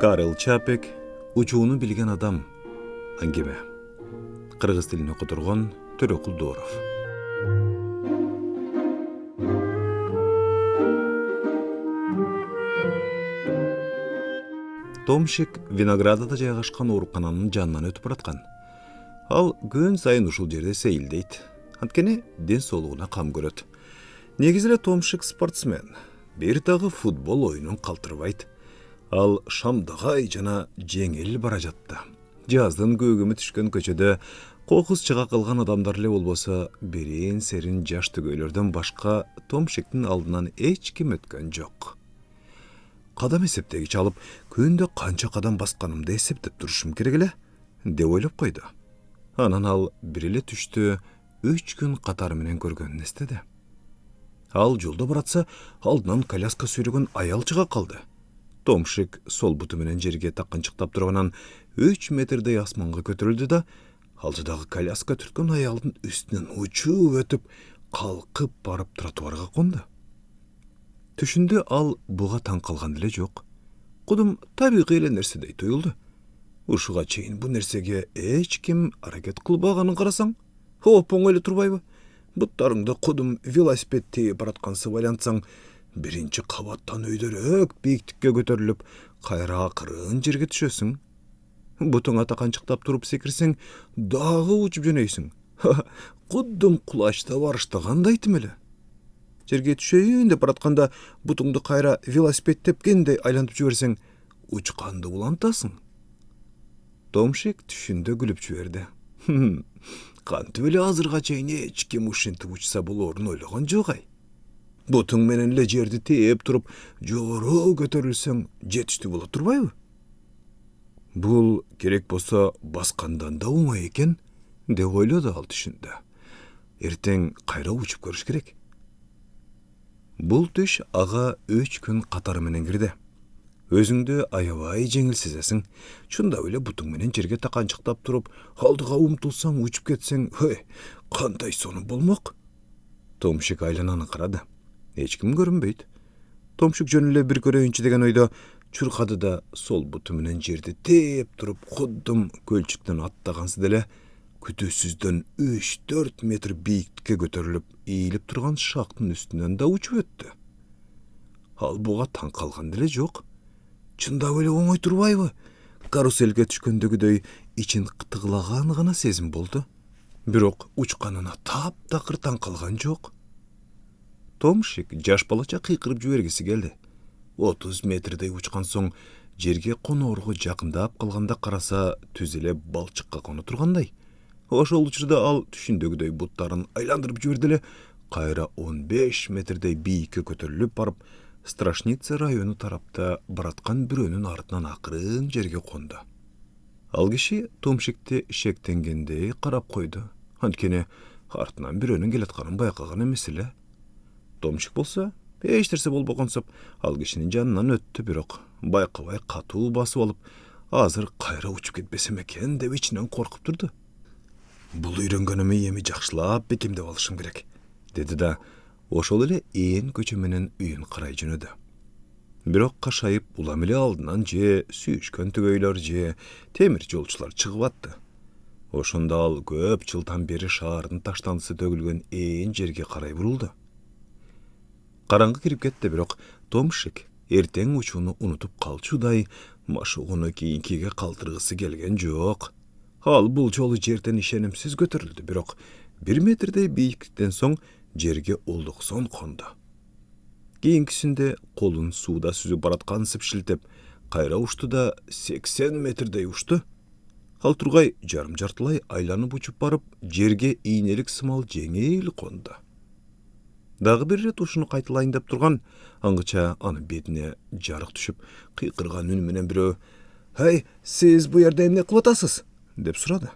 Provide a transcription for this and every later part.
Карл Чапек учууну билген адам. Аңгеме. Кыргыз тилин окутурган Төрөкул Дооров. Томшик Виноградада жайгашкан оорукананын жанынан өтүп бараткан. Ал күн сайын ушул жерде сейилдейт. Анткени ден соолугуна кам көрөт. Негизи эле Томшик спортсмен. Бир дагы футбол оюнун калтырбайт. Ал шамдагай жана жеңил бара жатты. Жаздын көгүмү түшкөн көчөдө кокус чыга калган адамдар эле болбосо, берин серин жаш түгөйлөрдөн башка Томшиктин алдынан эч ким өткөн жок. Кадам эсептегич алып, күндө канча кадам басканымды эсептеп турушум керек эле, деп ойлоп койду. Анан ал бир эле түштү 3 күн катары менен көргөнүн эстеди. Ал жолдо баратса, алдынан коляска сүйрөгөн аял чыга калды. Томшик сол буту менен жерге таканчыктап турганан 3 метрдей асманга көтөрүлдү да, алдыдагы коляска түрткөн аялдын үстүнөн учуп өтүп, калкып барып тротуарга конду. Түшүндө ал буга таң калган эле жок. Кудум табигый эле нерседей туюлду. Ушуга чейин бу нерсеге эч ким аракет кылбаганын карасаң, оңой эле турбайбы? Буттарыңды кудум велосипед тээп бараткансы байлантсаң, биринчи кабаттан өйдөрөөк бийиктикке көтөрүлүп, кайра акырын жерге түшөсүң. Бутуңа таканчыктап туруп секирсең, дагы учуп жөнөйсүң. Кудум кулачта барыштагандайтым эле. Жерге түшөйүн деп баратканда, бутуңду кайра велосипед тепкендей айлантып жиберсең, учканды улантасың. Томшик түшүндө күлүп жиберди. Кантип эле азырга чейин эч ким ушинтип учса болоорун ойлогон жок ай. Бутуң менен эле жерди тээп туруп, жогору көтөрүлсөң, жетиштүү боло турбайбы? Бул керек болсо баскандан да оңой экен, деп ойлоду ал түшүндө. Эртең кайра учуп көрүш керек. Бул түш ага 3 күн катары менен кирди. Өзүңдү аябай жеңил сезесиң. Чындап эле бутуң менен жерге таканчыктап туруп, алдыга умтулсаң, учуп кетсең, кандай сонун болмок? Томшик айлананы карады. Эч ким көрүнбөйт. Томшик жөн эле бир көрөйүнчү деген ойдо чуркады да сол буту менен жерди тээп туруп, кудум көлчүктөн аттагансыз деле күтүүсүздөн 3-4 метр бийиктикке көтөрүлүп, ийилип турган шактын үстүнөн да учуп өттү. Ал буга таң калган деле жок. Чындап эле оңой турбайбы? Каруселге түшкөндөгүдөй ичин кытыглаган гана сезим болду. Бирок учканына таптакыр таң калган жок. Томшик жаш балача кыйкырып жибергиси келди. 30 метрдей учкан соң, жерге коноорго жакындап калганда караса, түз эле балчыкка коно тургандай. Ошол учурда ал түшүндөгүдөй буттарын айландырып жиберди эле, кайра 15 метрдей бийикке көтөрүлүп барып, Страшница району тарапта бараткан бирөөнүн артынан акырын жерге конду. Ал киши Томшикти шектенгендей карап койду. Анткени артынан бирөөнүн келатканын байкаган эмес эле. Томшик болсо, эч нерсе болбогонсоп, ал кишинин жанынан өттү, бирок байкабай катуу басып алып, азыр кайра учуп кетпесем экен деп ичинен коркуп турду. Бул үйрөнгөнүмө эми жакшылап бекемдеп алышым керек, деди да, ошол эле ээн көчө менен үйүн карай жөнөдү. Бирок кашайып улам эле алдынан же сүйүшкөн түгөйлөр же темир жолчулар чыгып атты. Ошондо ал көп жылдан бери шаардын таштандысы төгүлгөн ээн жерге карай бурулду. Караңгы кирип кетти, бирок Томшик эртең учууну унутуп калчудай машыгууну кийинкиге калтыргысы келген жок. Ал бул жолу жерден ишенимсиз көтөрүлдү, бирок 1 метрдей бийиктиктен соң жерге олдуксон конду. Кийинкисинде колун сууда сүзүп бараткансып шилтеп, кайра учту да 80 метрдей учту. Ал тургай жарым-жартылай айланып учуп барып, жерге ийнелик сымал жеңил конду. Дагы бир рет ушуну кайталайын деп турган, аңгыча анын бетине жарык түшүп, кыйкырган үн менен бирөө «Ай, сиз бу жерде эмне кылып атасыз?» деп сурады.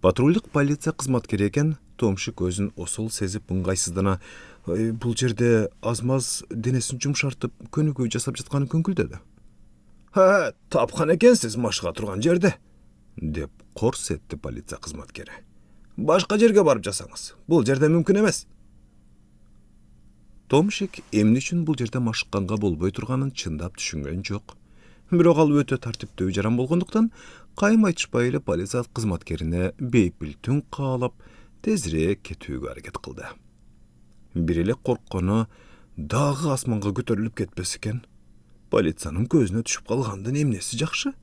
Патрулдук полиция кызматкери экен. Томшик өзүн осол сезип ыңгайсыздана, бул жерде аз-маз денесин жумшартып, көнүгүү жасап жатканын көңүлдөдү. Тапкан экенсиз машыга турган жерде, деп корс этти полиция кызматкери. Башка жерге барып жасаңыз. Бул жерде мүмкүн эмес. Томшик эмне үчүн бул жерде машыкканга болбой турганын чындап түшүнгөн жок. Бирок ал өтө тартиптүү жаран болгондуктан кайым айтышпай эле полиция кызматкерине бейпил каалап тезирээк кетүүгө аракет кылды. Бир эле корккону дагы асманга көтөрүлүп кетпес экен. Полициянын көзүнө түшүп калгандын эмнеси жакшы?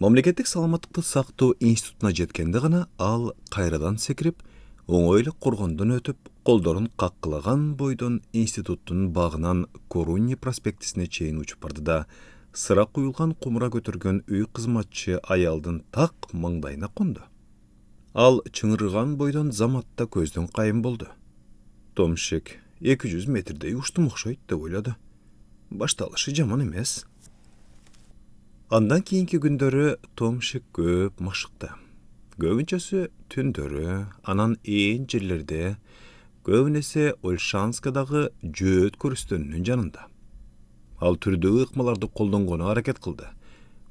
Мамлекеттик саламаттыкты сактоо институтуна жеткенде гана ал кайрадан секирип, оңой эле коргондон өтүп, колдорун каккылаган бойдон институттун багынан Корунни проспектисине чейин учуп барды да, сыра куюлган кумура көтөргөн үй кызматчы аялдын так маңдайына конду. Ал чыңырган бойдон заматта көздөн кайым болду. Томшик 200 метрдей уштум окшойт деп ойлоду. Башталышы жаман эмес. Андан кийинки күндөрү Томшик көп машыкты. Көбүнчөсү түндөрү, анан ээн жерлерде, көбүнесе Ольшанскадагы жөөт көрүстөнүнүн жанында. Ал түрдүү ыкмаларды колдонгону аракет кылды.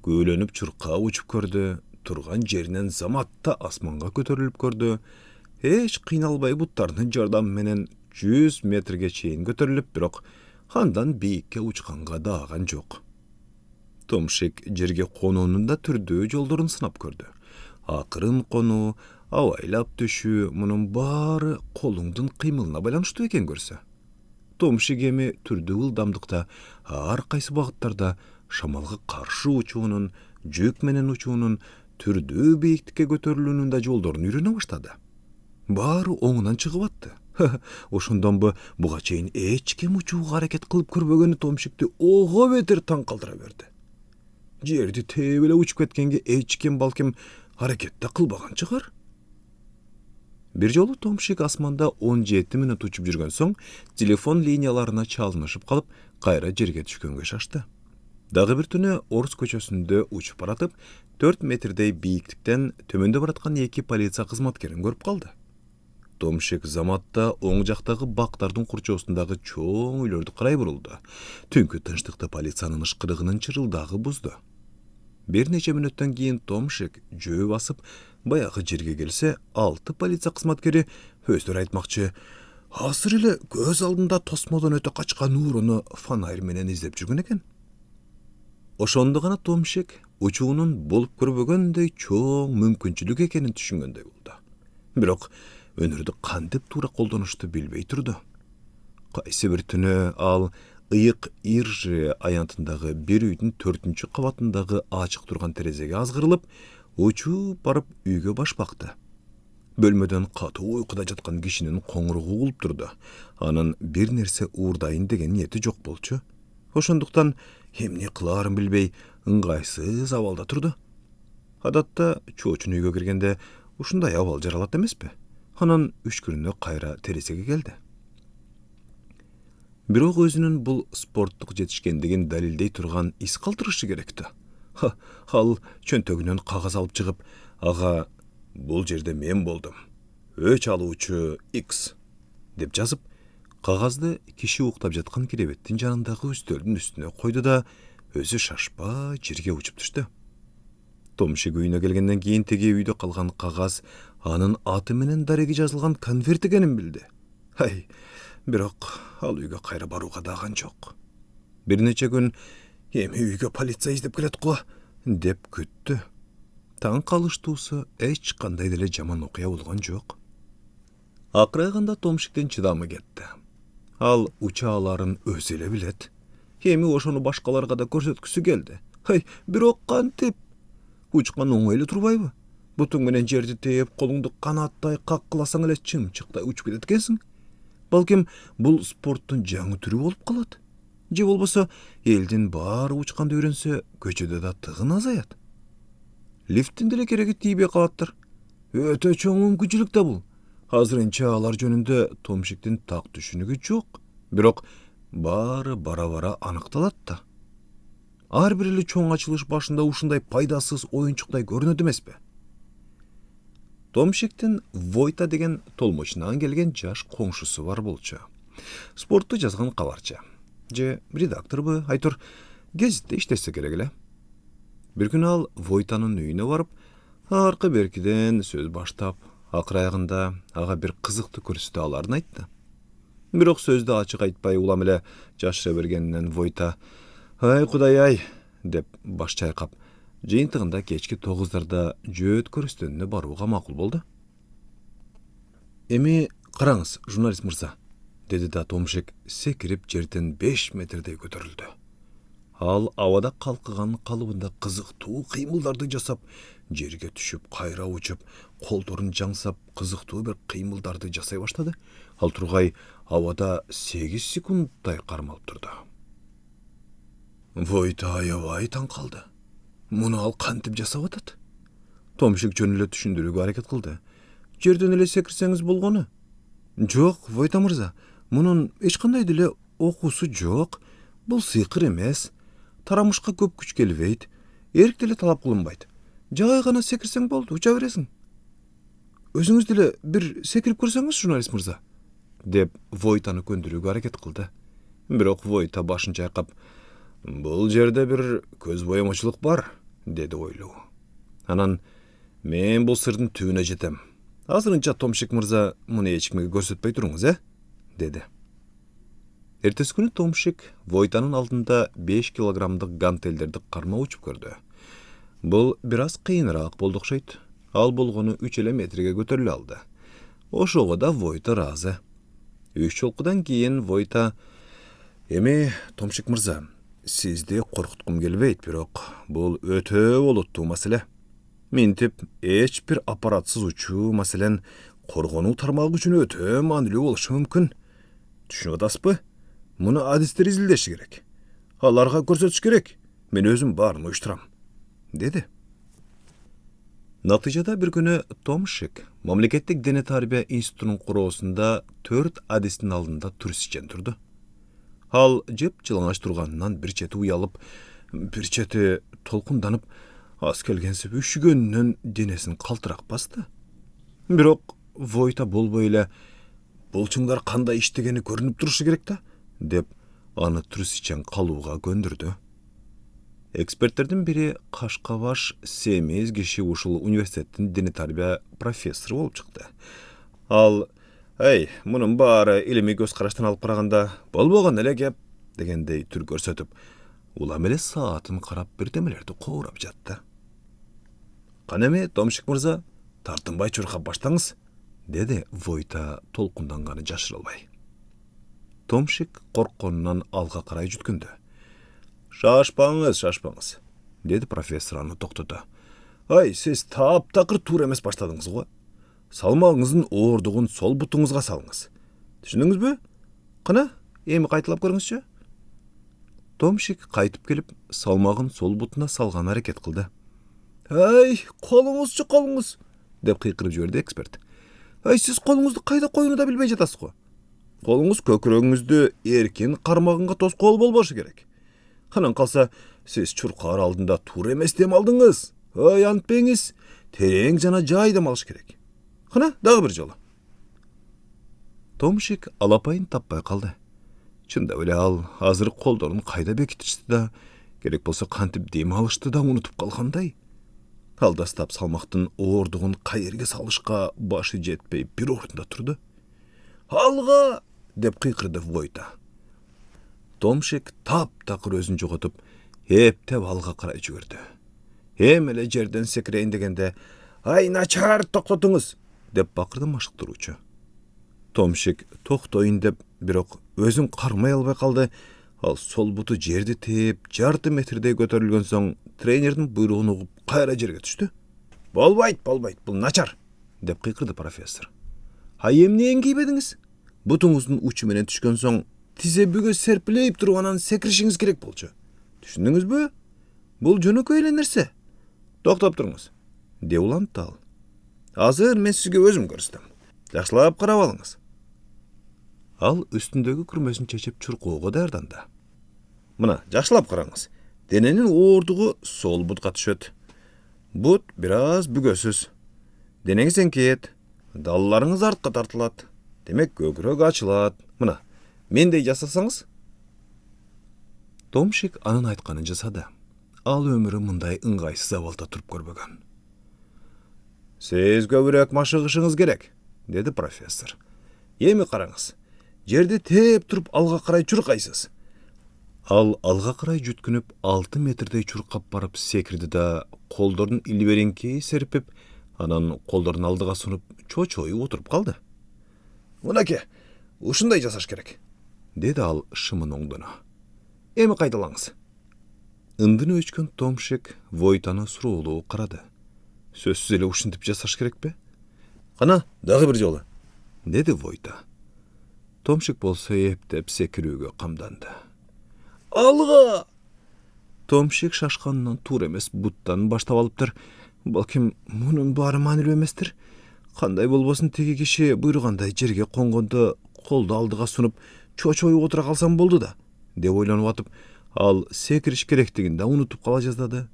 Көөлөнүп чуркап учуп көрдү, турган жеринен заматта асманга көтөрүлүп көрдү. Эч кыйналбай буттарынын жардамы менен 100 метрге чейин көтөрүлүп, бирок андан бийикке учканга дааган жок. Томшик жерге конуунун да түрдүү жолдорун сынап көрдү. Акырын конуу, абайлап түшүү, мунун баары колуңдун кыймылына байланыштуу экен көрсө. Томшик эми түрдүү ылдамдыкта ар кайсы багыттарда шамалга каршы учуунун, жүк менен учуунун, түрдүү бийиктикке көтөрүлүүнүн да жолдорун үйрөнө баштады. Баары оңунан чыгып атты. Ошондон буга чейин эч ким учууга аракет кылып көрбөгөнү Томшикти ого бетер таң калтыра берди. Жерди тээп эле учуп кеткенге эч ким балким аракет да кылбаган чыгар. Бир жолу Томшик асманда 17 мүнөт учуп жүргөн соң, телефон линияларына чалынышып калып, кайра жерге түшкөнгө шашты. Дагы бир түнү Орус көчөсүндө учуп баратып, 4 метрдей бийиктиктен төмөндө бараткан эки полиция кызматкерин көрүп калды. Томшик заматта оң жактагы бактардын курчоосундагы чоң үйлөрдү карай бурулду. Түнкү тынчтыкты полициянын ышкырыгынын чырылдагы бузду. Бир нече мүнөттөн кийин Томшик жөө басып, баягы жерге келсе, 6 полиция кызматкери өздөрү айтмакчы, азыр эле көз алдында тосмодон өтө качкан нууруну фонарь менен издеп жүргөн экен. Ошондо гана Томшик учуунун болуп көрбөгөндөй чоң мүмкүнчүлүк экенин түшүнгөндөй болду. Бирок өнөрдү кантип туура колдонушту билбей турду. Кайсы бир түнү ал ыйык Иржи аянтындагы бир үйдүн 4-чү кабатындагы ачык турган терезеге азгырылып, учуп барып үйгө баш бакты. Бөлмөдөн катуу уйкуда жаткан кишинин коңуругу угулуп турду. Анын бир нерсе уурдайын деген ниети жок болчу. Ошондуктан эмне кылаарын билбей, ыңгайсыз абалда турду. Адатта чоочун үйгө киргенде ушундай абал жаралат эмеспи? Анан үшкүрүнө кайра терезеге келди. Бирок өзүнүн бул спорттук жетишкендигин далилдей турган ис калтырышы керекти. Ал чөнтөгүнөн кагаз алып чыгып, ага бул жерде мен болдум. Өч алуучу X деп жазып, кагазды киши уктап жаткан киребеттин жанындагы үстөлдүн үстүнө койду да, өзү шашпай жерге учуп түштү. Томшик үйүнө келгенден кийин теги үйдө калган кагаз анын аты менен дареги жазылган конверт экенин билди. Бирок ал үйгө кайра барууга даган жок. Бир нече күн эми үйгө полиция издеп келет го деп күттү. Таң калыштуусу эч кандай деле жаман окуя болгон жок. Акырайганда Томшиктин чыдамы кетти. Ал учааларын өзү эле билет. Эми ошону башкаларга да көрсөткүсү келди. Бирок кантип? Учкан оңой эле турбайбы? Бутуң менен жерди тээп, колуңду канаттай каккыласаң эле чымчыктай учуп кетет экенсиң. Балким бул спорттун жаңы түрү болуп калат. Же болбосо элдин баары учканды үйрөнсө, көчөдө да тыгын азаят. Лифттин деле кереги тийбей калаттыр. Өтө чоң мүмкүнчүлүк да бул. Азырынча алар жөнүндө Томшиктин так түшүнүгү жок. Бирок баары бара-бара аныкталат да. Ар бир эле чоң ачылыш башында ушундай пайдасыз оюнчуктай көрүнөт эмеспи? Томшиктин Войта деген толмочунан келген жаш коңшусу бар болчу. Спортту жазган кабарчы. Же редакторбу, айтор, гезитте иштесе керек эле. Бир күнү ал Войтанын үйүнө барып, аркы беркиден сөз баштап, акырайгында ага бир кызыктуу көрсөтө аларын айтты. Бирок сөздү ачык айтпай улам эле жашыра бергенинен Войта Ай Кудай-ай, деп баш чайкап, жыйынтыгында кечки 9-дарда жөөт көрүстөнүнө барууга макул болду. Эми караңыз, журналист мырза, деди да Томшек секирип жерден 5 метрдей көтөрүлдү. Ал абада калкыган калыбында кызыктуу кыймылдарды жасап, жерге түшүп, кайра учуп, колдорун жаңсап, кызыктуу бир кыймылдарды жасай баштады. Ал тургай абада 8 секундтай кармалып турду. Войта аябай таң калды. Муну ал кантип жасап атат? Томшек жөн эле түшүндүрүүгө аракет кылды. Жерден эле секирсеңиз болгону? Жок, Войта мырза, мунун эч кандай деле окуусу жок. Бул сыйкыр эмес. Тарамышка көп күч келбейт. Эрк деле талап кылынбайт. Жай гана секирсең болду, уча бересиң. Өзүңүз деле бир секирип көрсөңүз, журналист мырза, деп Войтаны көндүрүүгө аракет кылды. Бирок Войта башын чайкап, бул жерде бир көз боямачылык бар, деди ойлуу. Анан мен бул сырдын түбүнө жетем. Азырынча Томшек мырза муну эч кимге көрсөтпөй туруңуз, деди. Эртеси күнү Томшек Войтанын алдында 5 килограммдык гантелдерди кармап учуп көрдү. Бул бир аз кыйыныраак болду окшойт. Ал болгону 3 эле метрге көтөрүлө алды. Ошого да Войта ыраазы. 3 жолкудан кийин Войта: "Эми, Томшек мырза, сизди коркуткум келбейт, бирок бул өтө олуттуу маселе. Минтип эч бир аппаратсыз учуу, маселен, коргонуу тармагы үчүн өтө маанилүү болушу мүмкүн. Түшүнүп атасызбы? Муну адистер изилдеши керек. Аларга көрсөтүш керек. Мен өзүм баарын уюштурам", деди. Натыйжада бир күнү Томшек Мамлекеттик дене тарбия институтунун короосунда 4 адистин алдында турсичен турду. Ал жып-жылаңач турганынан бир чети уялып, бир чети толкунданып, аз келгенсип үшүгөнүнөн денесин калтырак басты. Бирок Войта болбой эле, "Бул чыңдар кандай иштегени көрүнүп турушу керек да", деп аны турсичен калууга көндүрдү. Эксперттердин бири Кашкабаш Семиз киши ушул университеттин дене тарбия профессору болуп чыкты. Ал: "Эй, мунун баары илимий көз караштан алып караганда болбогон эле кеп", дегендей түр көрсөтүп, улам эле саатын карап бирдемелерди коорап жатты. "Кана эми, Томшек мырза, тартынбай чуркап баштаңыз", деди Войта толкунданганы жашыра албай. Томшек коркконунан алга карай жүткүндү. Шашпаңыз, деди профессор аны токтоту. "Ай, сиз таптакыр туура эмес баштадыңыз го. Салмагыңыздын оордугун сол бутуңузга салыңыз. Түшүндүңүзбү? Кана, эми кайталап көрүңүзчү". Томшек кайтып келип, салмагын сол бутуна салган аракет кылды. "Ай, колуңуз", деп кыйкырып жиберди эксперт. "Ай, сиз колуңузду кайда коюуну да билбей жатасыз го. Колуңуз көкүрөгүңүздү эркин кармагынга тоскоол болбошу керек. Анан калса, сиз чуркаар алдында туура эмес дем алдыңыз. Ай, антпеңиз, терең жана жай дем алыш керек. Кана, дагы бир жолу". Томшек алапайын таппай калды. Чындап эле ал азыр колдорун кайда бекитишти да, керек болсо кантип дем алышты да унутуп калгандай. Ал дастап салмактын оордугун кайерге салышка башы жетпей бир ордунда турду. "Алга!" деп кыйкырды Войта. Томшек таптакыр өзүн жоготуп, эптеп алга карай жүгүрдү. Эми эле жерден секирейин дегенде: "Ай, начар, токтотуңуз!" деп бакырды машыктыруучу. Томшек токтойн деп, бирок өзүн кармай албай калды. Ал сол буту жерди тээп, жарты метрдей көтөрүлгөн соң тренердин буйругун угуп кайра жерге түштү. Болбойт, бул начар", деп кыйкырды профессор. "Ай, эмне эңкейбедиңиз? Бутуңуздун учу менен түшкөн соң тизе бүгө серпилейип туруп анан секиришиңиз керек болчу. Түшүндүңүзбү? Бул жөнөкөй эле нерсе. Токтоп туруңуз", деп улантты ал. "Азыр мен сизге өзүм көрсөтөм. Жакшылап карап алыңыз". Ал үстүндөгү күрмөсүн чечип чуркоого даярданды. "Мына, жакшылап караңыз. Дененин оордугу сол бутка түшөт. Бут бир аз бүгөсүз. Денеңиз эңкейет. Далларыңыз артка тартылат. Демек көкүрөк ачылат. Мына, мендей жасасаңыз". Томшек анын айтканын жасады. Ал өмүрү мындай ыңгайсыз абалда туруп көрбөгөн. "Сиз көбүрөөк машыгышыңыз керек", деди профессор. "Эми караңыз. Жерди тээп туруп алга карай чуркайсыз. Ал алга карай жүткүнүп 6 метрдей чуркап барып секирди да колдорун илбереңки серпип, анан колдорун алдыга сунуп чочоюп отуруп калды. Мынакей, ушундай жасаш керек. Деди ал шымын оңдоно. Эми кайталаңыз. Ындыны өчкөн Томшик Войтаны суроолуу карады. Сөзсүз эле ушинтип жасаш керекпи? Кана, дагы бир жолу. Деди Войта. Томшик болсо эптеп секирүүгө камданды. Алга! Томшик шашканынан туура эмес буттан баштап алыптыр. Балким мунун баары маанилүү эместир. Кандай болбосун теги киши буйругандай жерге конгондо колду алдыга сунуп чочоюп отура калсам болду да, деп ойлонуп атып, ал секириш керектигин да унутуп кала жаздады.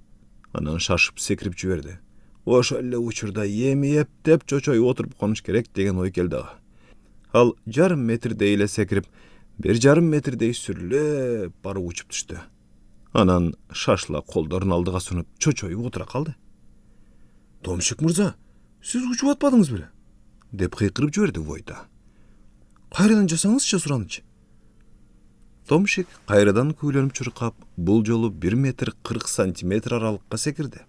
Анан шашып секирип жиберди. Ошол эле учурда эми эптеп чочоюп отуруп конуш керек деген ой келди ага. Ал жарым метрдей эле секирип, 1,5 метрдей сүрүлөп барып учуп түштү. Анан шашла колдорун алдыга сунуп чочоюп отура калды. Томшик мырза, сиз учуп атпадыңыз беле? Деп кыйкырып жиберди Войта. Кайрадан жасаңызчы суранычы. Томшик кайрадан күйлөнүп чуркап, бул жолу 1 метр 40 сантиметр аралыкка секирди.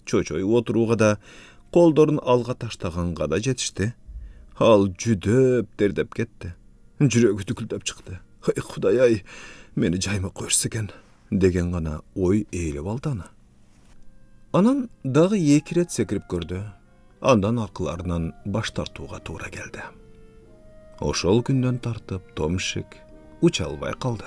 Чочоюп отурууга да, колдорун алга таштаганга да жетишти. Ал жүдөп дердеп кетти. Жүрөгү түкүлдөп чыкты. Ай Кудай ай, мени жайма койсо экен деген гана ой ээлеп алды аны. Анан дагы 2 рет секирип көрдү. Андан акыларынан баш тартууга туура келди. Ошол күндөн тартып Томшик уча албай калды.